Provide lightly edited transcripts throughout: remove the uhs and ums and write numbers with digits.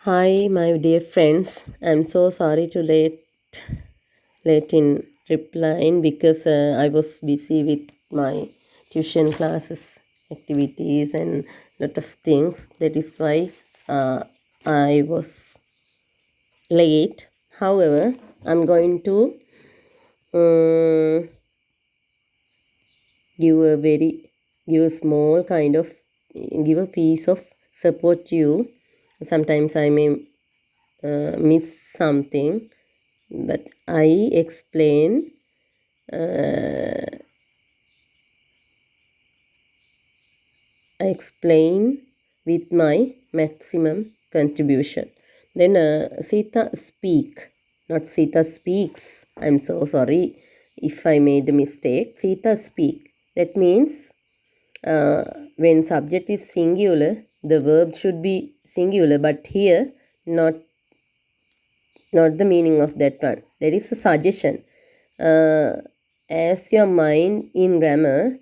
Hi, my dear friends. I'm so sorry to late in replying because I was busy with my tuition classes, activities, and lot of things. That is why uh, I was late. However, I'm going to um, give a very give a small kind of give a piece of support to you. Sometimes I may miss something, but uh, I explain with my maximum contribution. Then Sita speak, not Sita speaks. I'm so sorry if I made a mistake. Sita speak. That means uh, when subject is singular, the verb should be singular, but here not the meaning of that one. There is a suggestion. Uh, as your mind in grammar,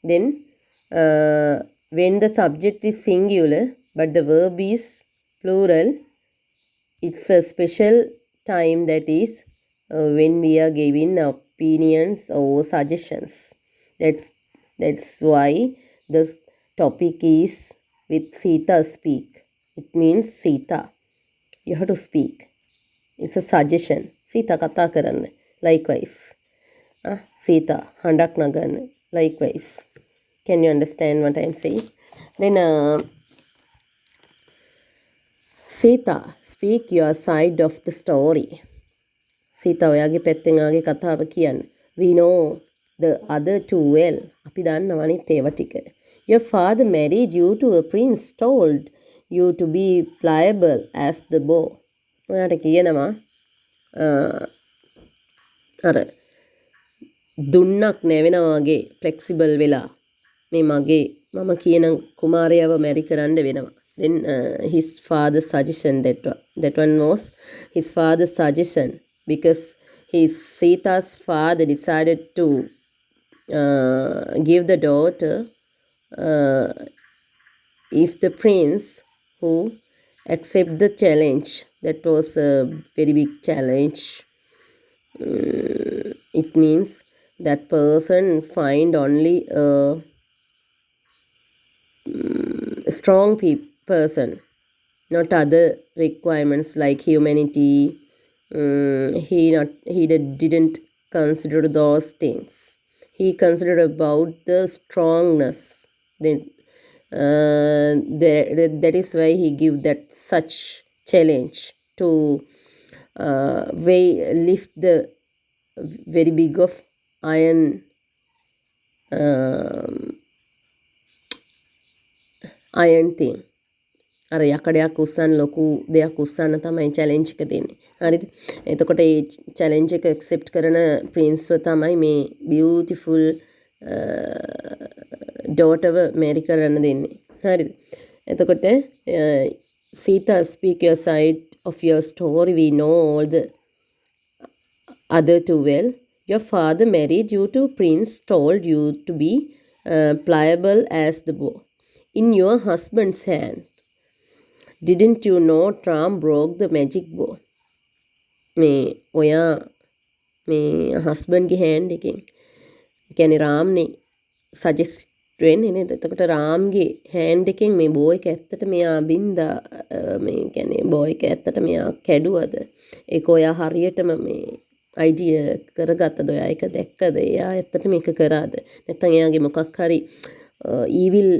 then when the subject is singular but the verb is plural, it's a special time that is when we are giving opinions or suggestions. That's why the topic is with Sita speak. It means Sita. You have to speak. It's a suggestion. Sita කතා කරන්න. Likewise. Sita හඬක් නගන්න. Likewise. Can you understand what I'm saying? Then Sita, speak your side of the story. Sita ඔයාගේ පැත්තෙන් ආගේ කතාව කියන්න. We know the other two well. අපි දන්නවා අනිත් ඒවා ටික. Your father married you to a prince, told you to be pliable as the bow. ඔයාට කියනවා අර දුන්නක් නැවෙනා වගේ ෆ්ලෙක්සිබල් වෙලා මේ මම කියන කුමාරයාව මැරි කරන්න වෙනවා. Then his father's suggestion, that one was his father's suggestion, because his Sita's father decided to give the daughter if the prince who accept the challenge. That was a very big challenge. It means that person find only a strong person, not other requirements like humanity. Didn't consider those things. He considered about the strongness. Then that is why he give that such challenge to lift the very big of iron thing. අර යකඩයක් උස්සන්න ලොකු දෙයක් උස්සන්න තමයි challenge එක දෙන්නේ. හරිද? එතකොට ඒ චැලෙන්ජ් එක ඇක්සෙප්ට් කරන ප්‍රින්ස්ව තමයි මේ බියුටිෆුල් ඩෝටර්ව මැරි කරන්න දෙන්නේ. හරිද? එතකොට Sita, speak your side of your story. We know all the other too well. Your father married you to prince, told you to be pliable as the bow in your husband's hand. Didn't you know Ram broke the magic bow? මේ ඔයා මේ හස්බන්ඩ්ගේ hand එකෙන් කියන්නේ රාම්නේ suggest වෙන්නේ නේද? එතකොට රාම්ගේ hand එකෙන් මේ බෝ එක ඇත්තට මෙයා බින්දා මේ කියන්නේ බෝ එක ඇත්තට මෙයා කැඩුවද? ඒක ඔයා හරියටම මේ අයිඩියා කරගත්තද? ඔයා ඒක දැක්කද? එයා ඇත්තට මේක කරාද? නැත්නම් එයාගේ මොකක් හරි ඊවිල්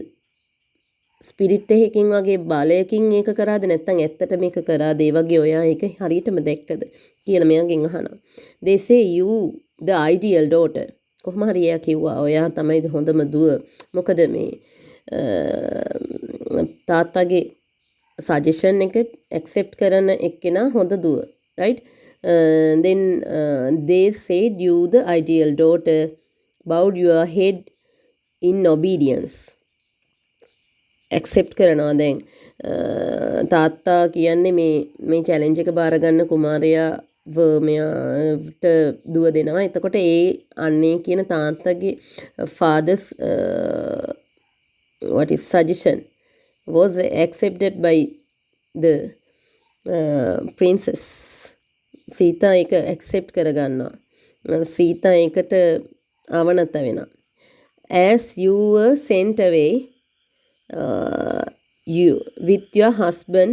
ස්පිරිට් එකකින් වගේ බලයකින් ඒක කරාද? නැත්නම් ඇත්තට මේක කරාද? ඒ වගේ ඔයා ඒක හරියටම දැක්කද කියලා මෙයාගෙන් අහනවා. They say you the ideal daughter. කොහොම හරි එයා කිව්වා ඔයා තමයි හොඳම දුව. මොකද මේ තාත්තාගේ සජෙෂන් එක ඇක්සෙප්ට් කරන එක්කෙනා හොඳ දුව. Right? Then they said you the ideal daughter, bowed your head in obedience. Accept කරනවා. දැන් තාත්තා කියන්නේ මේ චැලෙන්ජ් එක බාර ගන්න කුමාරයාව මෙයාට දුව දෙනවා. එතකොට ඒ අන්නේ කියන තාත්තගේ father's what is suggestion was accepted by the princess. Sita ඒක accept කරගන්නවා. සීතා ඒකට අවනත වෙනවා. As you were sent away you with your husband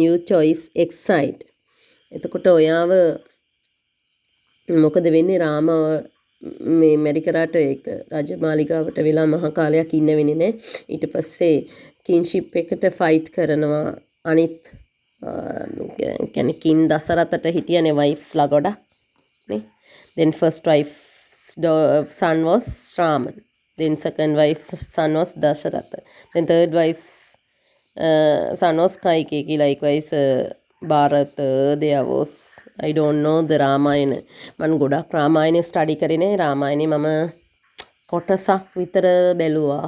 you choice excite. එතකොට ඔයාව මොකද වෙන්නේ රාම මේ මැරිකරාට ඒක රජමාලිගාවට වෙලා මහා කාලයක් ඉන්න වෙන්නේ නැහැ. ඊට පස්සේ කින්ෂිප් එකට ෆයිට් කරනවා අනිත් කියන්නේ කින් දසරතට හිටියනේ වයිෆ්ස්ලා ගොඩක් නේ. then first wife's son was Raman. then second wife's son was Dasharatha. then third wife's son was Kaikeyi. likewise Bharata, there was I don't know the Ramayana. මම ගොඩක් රාමායනේ ස්ටඩි කරේ රාමායනේ මම කොටසක් විතර බැලුවා.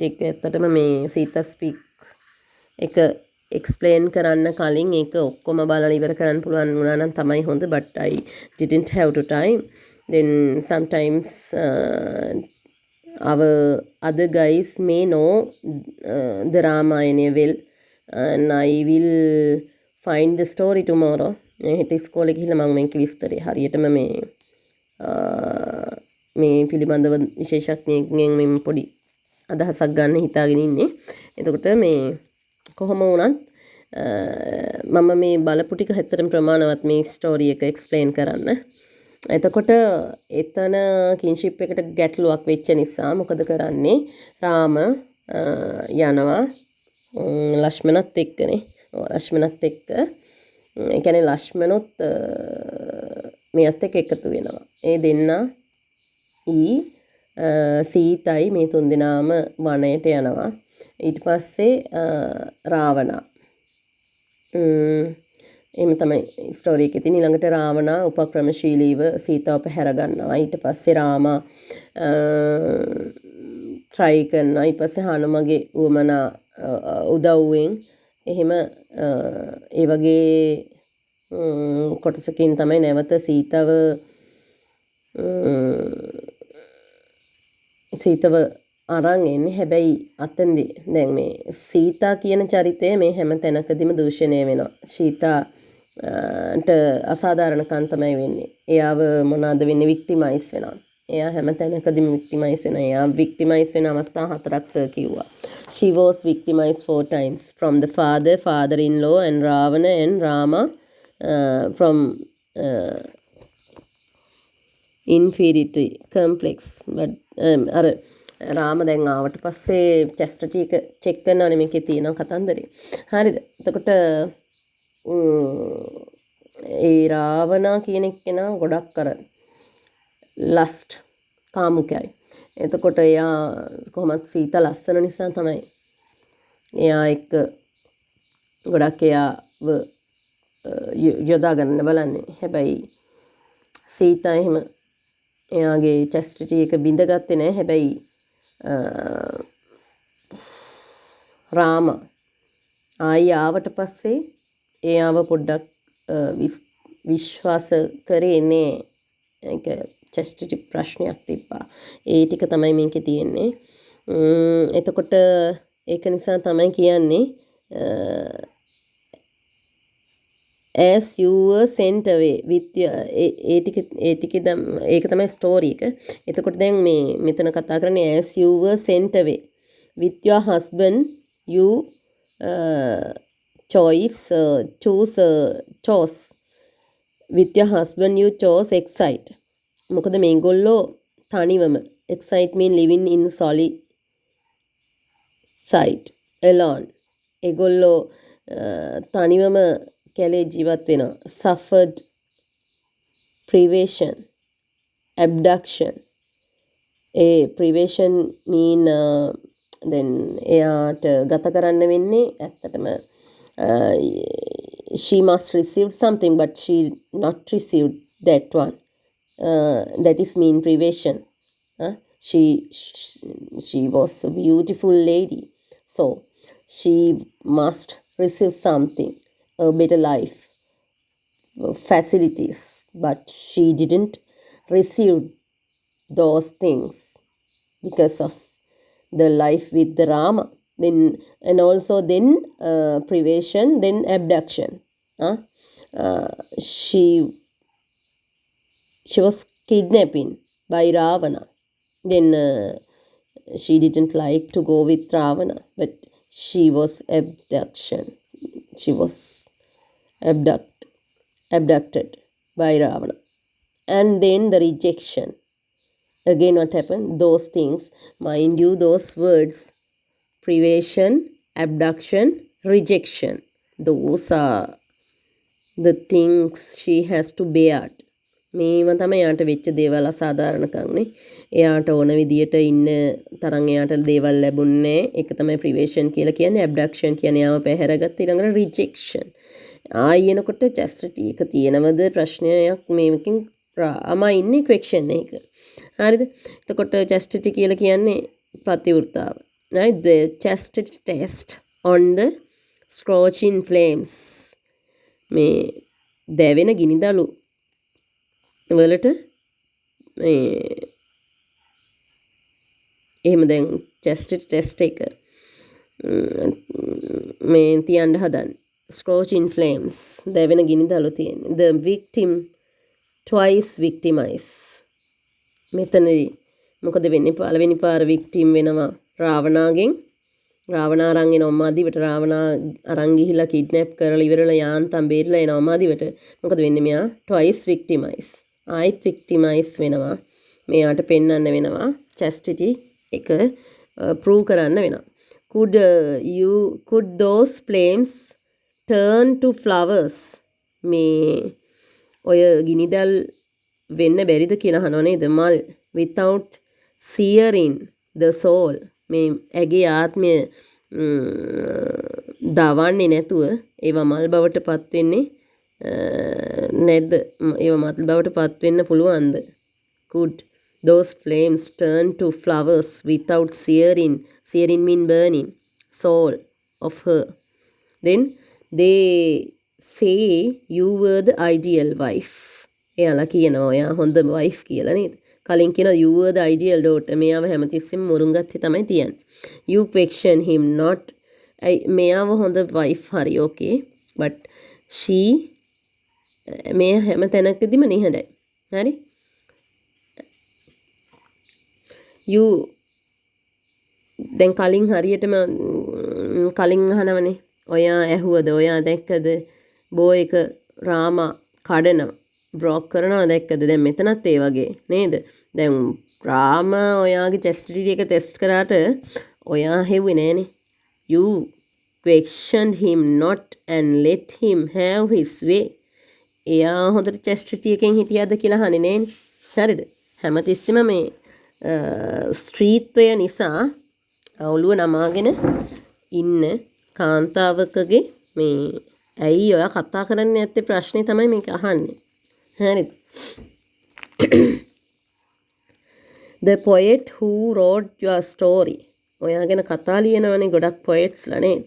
ඒක ඇත්තටම මේ සීතා ස්පීක් එක එක්ස්ප්ලේන් කරන්න කලින් ඒක ඔක්කොම බලලා ඉවර කරන්න පුළුවන් වුණා නම් තමයි හොඳ. but I didn't have to time. then sometimes our other guys may know the Ramayana well and I will find the story tomorrow. හෙට ඉස්කෝලේ ගිහිල්ලා මම මේක විස්තරේ හරියටම මේ පිළිබඳව විශේෂඥයෙක්ගෙන් මේ පොඩි අදහසක් ගන්න හිතාගෙන ඉන්නේ. එතකොට මේ කොහොම වුණත් මම මේ බලපු ටික හැතරම් ප්‍රමාණවත් මේ ස්ටෝරි එක එක්ස්ප්ලেইন කරන්න. එතකොට එතන කින්ෂිප් එකට ගැටලුවක් වෙච්ච නිසා මොකද කරන්නේ? රාම යනවා ලක්ෂ්මනත් එක්කනේ. ලක්ෂ්මනත් එක්ක ඒ කියන්නේ ලක්ෂ්මනොත් මෙයත් එක්ක එකතු වෙනවා. ඒ දෙන්නා සීතයි මේ තුන්දෙනාම වනයට යනවා. ඊට පස්සේ රාවණා එහෙම තමයි ස්ටෝරි එකේ තියෙන. ඊළඟට රාවණා උපක්‍රමශීලීව සීතාව පැහැර ගන්නවා. ඊට පස්සේ රාමා try කරනවා. ඊට පස්සේ හනුමගේ උවමනා උදව්වෙන් එහෙම ඒ වගේ කොටසකින් තමයි නැවත සීතාව අරන් එන්නේ. හැබැයි අතෙන්දී දැන් මේ සීතා කියන චරිතය මේ හැම තැනකදීම දූෂණය වෙනවා. සීතාට අසාධාරණකම් තමයි වෙන්නේ. එයාව මොනවාද වෙන්නේ? වික්ටිමයිස් වෙනවා. එයා හැම තැනකදීම වික්ටිමයිස් වෙනවා. එයා වික්ටිමයිස් වෙන අවස්ථා 4ක් සර් කිව්වා. She was victimized 4 times from the father-in-law and Ravana and Rama from inferiority complex. but අර රාම දැන් ආවට පස්සේ චැස්ටිටි එක චෙක් කරනවානේ මේකේ තියෙන කතන්දරේ. හරිද? එතකොට ඒ රාවණා කියන එක්කෙනා ගොඩක් අර ලස්ට් කාමුකයි. එතකොට එයා කොහොමත් සීතා ලස්සන නිසා තමයි එයා එක්ක ගොඩක් එයාව යොදා ගන්න බලන්නේ. හැබැයි සීතා එහෙම එයාගේ චැස්ටිටි එක බිඳගත්තේ නැහැ. හැබැයි රාම ආයි ආවට පස්සේ එයාව පොඩ්ඩක් විශ්වාස කරේ නෑ. ඒක චැස්ටිටි ප්‍රශ්නයක් තිබ්බා. ඒ ටික තමයි මේකේ තියෙන්නේ. එතකොට ඒක නිසා තමයි කියන්නේ as you were sent away with ඒක තමයි ස්ටෝරි එක. එතකොට දැන් මේ මෙතන කතා කරන්නේ as you were sent away with your husband you chose with your husband you chose excite. මොකද මේගොල්ලෝ තනිවම excite mean living in solitude alone. ඒගොල්ලෝ තනිවම කැලේ ජීවත් වෙනවා. suffered privation abduction. privation mean then එයාට ගත කරන්න වෙන්නේ ඇත්තටම she must receive something but she not received that one. That is mean privation. She was a beautiful lady, so she must receive something, a better life, facilities, but she didn't receive those things because of the life with the Rama. then and also then privation, then abduction. She was kidnapping by Ravana. Then she didn't like to go with Ravana, but she was abduction. She was abducted by Ravana. And then the rejection. Again, what happened? Those things, mind you, those words, privation, abduction, rejection, those are the things she has to bear. මේව තමයි යාට වෙච්ච දේවල් අසාධාරණකම්නේ. එයාට ඕන විදියට ඉන්න තරම් එයාට දේවල් ලැබුණේ. ඒක තමයි ප්‍රිවේෂන් කියලා කියන්නේ. ඇබ්ඩක්ෂන් කියන්නේ යාම පැහැරගත්ත. ඊළඟට රිජෙක්ෂන්. ආයෙනකොට චැස්ටිටි එක තියෙනවද ප්‍රශ්නයක් මේකකින් අමා ඉන්නේ ක්වෙක්ෂන් එක. හරිද? එතකොට චැස්ටිටි කියලා කියන්නේ ප්‍රතිවෘතාව. right, the chastity test on the scorching flames. මේ දැවෙන ගිනිදළු වලට මේ එහෙම දැන් chastity test එක මේ තියන්න හදන්නේ. scorching flames, දැවෙන ගිනිදළු තියෙන. the victim twice victimize. මෙතනදී මොකද වෙන්නේ? පළවෙනි පාර victim වෙනවා රාවණාගෙන්. රාවණා අරන් එනවා මාදිවට. රාවණා අරන් ගිහිලා කිඩ්නැප් කරලා ඉවරලා යාන්තම් බේරලා එනවා මාදිවට. මොකද වෙන්නේ? මෙයා twice victimize. ආයිත් victimize වෙනවා. මෙයාට පෙන්වන්න වෙනවා chastity එක prove කරන්න වෙනවා. could those flames turn to flowers? මේ ඔය ගිනිදල් වෙන්න බැරිද කියලා අහනවා නේද? මල් without searing the soul. මේ ඇගේ ආත්මය දවන්නේ නැතුව ඒවා මල් බවට පත් වෙන්නේ නැද්ද? ඒවා මල් බවට පත් වෙන්න පුළුවන්ද? could those flames turn to flowers without searing mean burning soul of her? Then they say you were the ideal wife. එයාලා කියනවා ඔයා හොඳ wife කියලා නේද? කලින් කියනවා you were the ideal daughter. මෙයාව හැමතිස්සෙම මුරුංගත්තේ තමයි තියන්නේ. you question him not. මෙයාව හොඳ wife හරි okay, but she මේ හැම තැනකදීම නිහඬයි. හරි? you දැන් කලින් හරියටම කලින් අහනවනේ. ඔයා ඇහුවද? ඔයා දැක්කද? බෝ එක රාමා කඩනවා. බ්‍රෝක් කරනවා දැක්කද? දැන් මෙතනත් ඒ වගේ නේද? දැන් රාම ඔයාගේ chastity එක ටෙස්ට් කරාට ඔයා හෙව්වේ නෑනේ. you questioned him not and let him have his way. එයා හොඳට chastity එකෙන් හිටියද කියලා අහන්නේ නෑනේ. හරිද? හැමතිස්සෙම මේ ස්ත්‍රීත්වය නිසා ඔළුව නමාගෙන ඉන්න කාන්තාවකගේ මේ ඇයි ඔයා කතා කරන්නේ නැත්තේ ප්‍රශ්නේ තමයි මේක අහන්නේ. හරිද? the poet who wrote your story. ඔයා ගැන කතා ලියනවනේ ගොඩක් poetsලා නේද?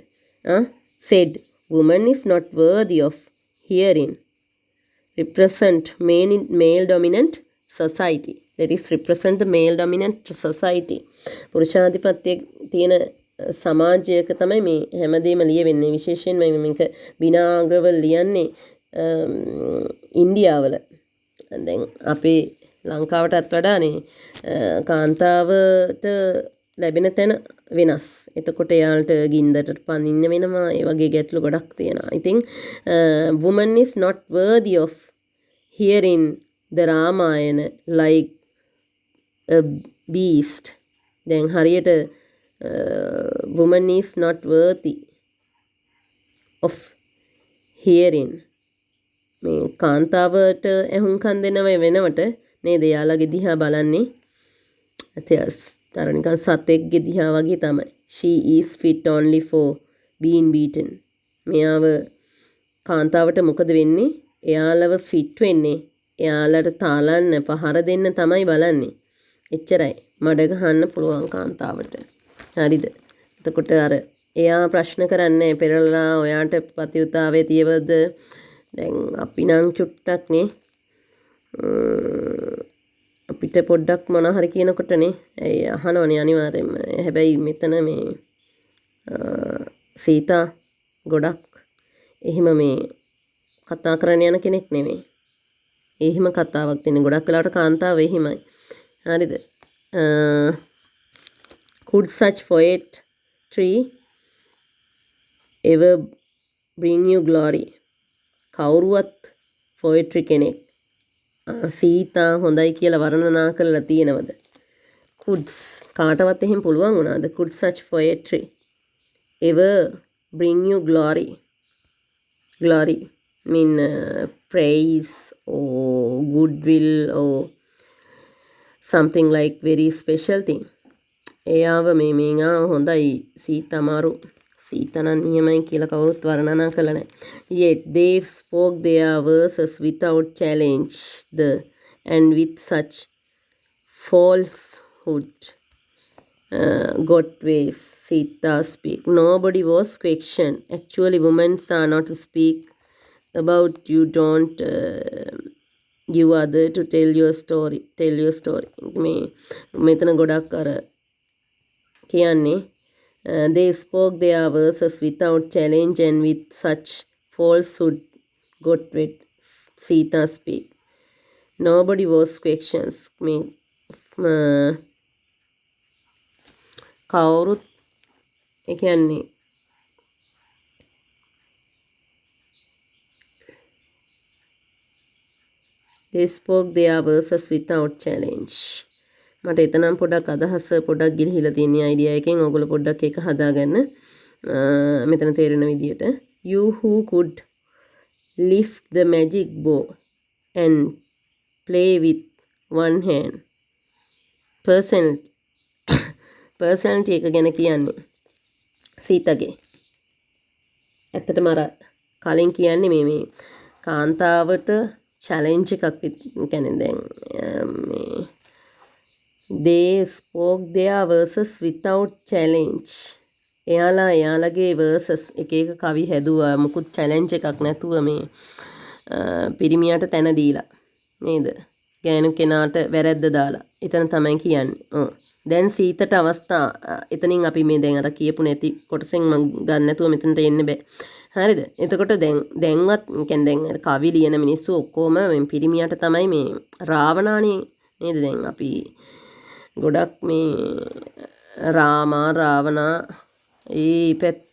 said woman is not worthy of hearing. represent male dominant society. that is represent the male dominant society. පුරුෂාධිපත්‍ය තියෙන සමාජයක තමයි මේ හැමදේම ලියවෙන්නේ. විශේෂයෙන්ම මේක බිනාග්‍රවල් ලියන්නේ ඉන්දියාවල. දැන් අපේ ලංකාවටත් වඩානේ කාන්තාවට ලැබෙන තැන වෙනස්. එතකොට එයාලට ගින්දරට පනින්න වෙනවා. ඒ වගේ ගැටලු ගොඩක් තියෙනවා. ඉතින් woman is not worthy of hearing the Ramayana like a beast. දැන් හරියට woman is not worthy of hearing. මේ කාන්තාවට ඇහුම්කන් දෙනව වෙනවට නේද? යාළගේ දිහා බලන්නේ අර නිකන් සතෙක්ගේ දිහා වගේ තමයි. she is fit only for being beaten. මෙයාව කාන්තාවට මොකද වෙන්නේ? එයාලව ෆිට වෙන්නේ එයාලට තාලන්න පහර දෙන්න තමයි බලන්නේ. එච්චරයි. මඩ ගහන්න පුළුවන් කාන්තාවට. හරිද? එතකොට අර එයා ප්‍රශ්න කරන්නේ පෙරලලා ඔයාට ප්‍රතිඋතාවේ තියවද? දැන් අපි නම් චුට්ටක් නේ අපිට පොඩ්ඩක් මොන හරි කියනකොටනේ අහනවනේ අනිවාර්යෙන්ම. හැබැයි මෙතන මේ සීතා ගොඩක් එහෙම මේ කතා කරන්න යන කෙනෙක් නෙමෙයි. එහෙම කතාවක් තියෙන ගොඩක් වෙලාවට කාන්තාව එහෙමයි. හරිද? Could such poetry ever bring you glory? කවුරුවත් poetry කෙනෙක් සීතා හොඳයි කියලා වර්ණනා කරලා තියෙනවද? Could කාටවත් එහෙම පුළුවන් වුණාද? Could such poetry ever bring you glory? Glory mean praise or goodwill or something like very special thing. එයාව මේවා හොඳයි සීතමාරු සීතනන් නියමයි කියලා කවුරුත් වර්ණනා කළා නැහැ. Yet they spoke their verses without challenge and with such falsehood got ways. Sita speak. Nobody was questioned. Actually, women are not to speak about you. Don't give other to tell your story. Tell your story. මෙතන ගොඩක් අර කියන්නේ they spoke their verses without challenge and with such falsehood got wet. Sita speak. Nobody was questions. කවුරුත් ඒ කියන්නේ they spoke their verses without challenge. මට එතනම් පොඩක් අදහස පොඩක් ගිලිහිලා තියෙන අයිඩියා එකෙන් ඕගොල්ලෝ පොඩ්ඩක් ඒක හදාගන්න මෙතන තේරෙන විදියට you who could lift the magic bow and play with one hand personality එක ගැන කියන්නේ සීතගේ ඇත්තටම අර කලින් කියන්නේ මේ කාන්තාවට challenge එකක් කියන්නේ දැන් මේ they spoke their verses without challenge. එයාලගේ verses එක කවි හැදුවා මුකුත් challenge එකක් නැතුව මේ පිරිමියට තැන දීලා නේද? ගෑනු කෙනාට වැරද්ද දාලා. එතන තමයි කියන්නේ. දැන් සීතට අවස්ථා එතනින් අපි මේ දැන් අර කියපු නැති කොටසෙන් මම ගන්න නැතුව මෙතනට එන්න බෑ. හරිද? එතකොට දැන්වත් කියන්නේ දැන් කවි ලියන මිනිස්සු ඔක්කොම මේ පිරිමියට තමයි මේ රාවණානේ නේද? දැන් අපි ගොඩක් මේ රාමා රාවණා ඒ පැත්ත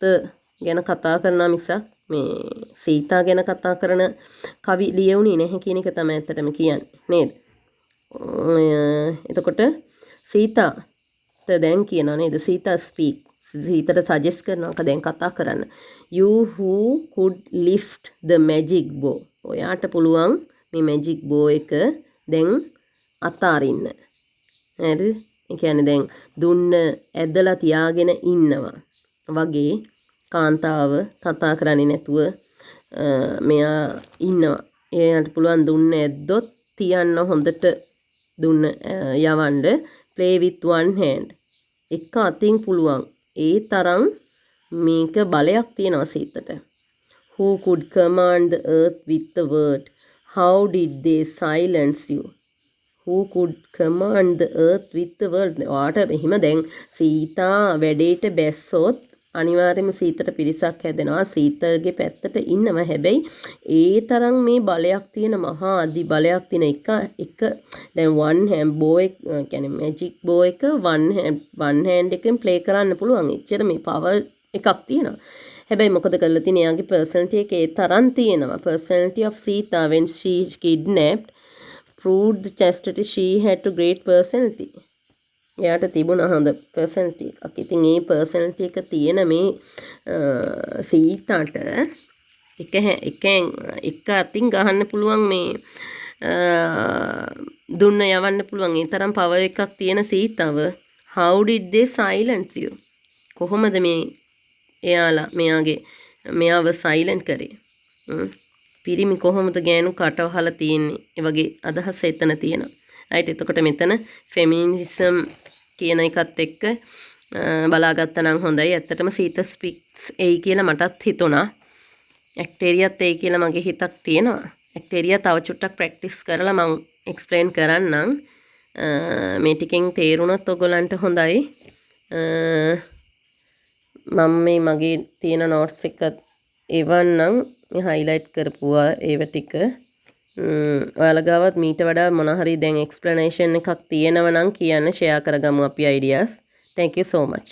ගැන කතා කරනවා මිසක් මේ සීතා ගැන කතා කරන කවි ලියුණේ නැහැ කියන එක තමයි ඇත්තටම කියන්නේ නේද? එතකොට සීතාට දැන් කියනවා නේද? සීතා ස්පීක්. සීතට සජෙස්ට් කරනවා දැන් කතා කරන්න. You who could lift the magic bow. ඔයාට පුළුවන් මේ magic bow එක දැන් අතාරින්න. හරිද? ඒ කියන්නේ දැන් දුන්න ඇදලා තියාගෙන ඉන්නවා වගේ කාන්තාව කතා කරන්නේ නැතුව මෙයා ඉන්නවා. එයාට පුළුවන් දුන්න ඇද්දොත් තියන්න හොඳට දුන්න යවන්න play with one hand. එක අතින් පුළුවන්. ඒ තරම් මේක බලයක් තියෙනවා සීතට. Who could command the earth with the word? How did they silence you? Who could command the earth with the word? ඔයාට එහෙම දැන් සීතා වැඩේට බැස්සොත් අනිවාර්යයෙන්ම සීතට පිරිසක් හැදෙනවා. සීතගේ පැත්තට ඉන්නවා. හැබැයි ඒ තරම් මේ බලයක් තියෙන මහා අධි බලයක් තියෙන එක දැන් one hand bow එක කියන්නේ magic bow එක one hand එකෙන් play කරන්න පුළුවන්. එච්චර මේ power එකක් තියෙනවා. හැබැයි මොකද කරලා තියෙන්නේ? එයාගේ personality එක ඒ තරම් තියෙනවා. Personality of Sita when she kidnapped proved the chastity she had to great personality. එයාට තිබුණා හොඳ personality එකක්. ඉතින් ඒ personality එක තියෙන මේ සීතාට එක අතින් ගහන්න පුළුවන් මේ දුන්න යවන්න පුළුවන්. ඒ තරම් power එකක් තියෙන සීතාව how did they silence you? කොහොමද මේ එයාලා මෙයාව silent කරේ? පිරිමි කොහොමද ගෑනු කටවහලා තියෙන්නේ? ඒ වගේ අදහස එතන තියෙනවා. right එතකොට මෙතන feminism කියන එකත් එක්ක බලාගත්තා නම් හොඳයි. ඇත්තටම සීතා ස්පීක්ස් එයි කියලා මටත් හිතුණා. ඇක්ටේරියාත් එයි කියලා මගේ හිතක් තියෙනවා. ඇක්ටේරියා තව චුට්ටක් ප්‍රැක්ටිස් කරලා මම එක්ස්ප්ලেইন කරන්නම්. මේ ටිකෙන් තේරුණොත් ඔයගලන්ට හොඳයි. මම මේ මගේ තියෙන නෝට්ස් එක එවන්නම් මේ highlight කරපුවා ඒව ටික ඔයාලා ගාවත් මීට වඩා මොන හරි දැන් explanation එකක් තියෙනව නම් කියන්න share කරගමු අපි ideas. Thank you so much.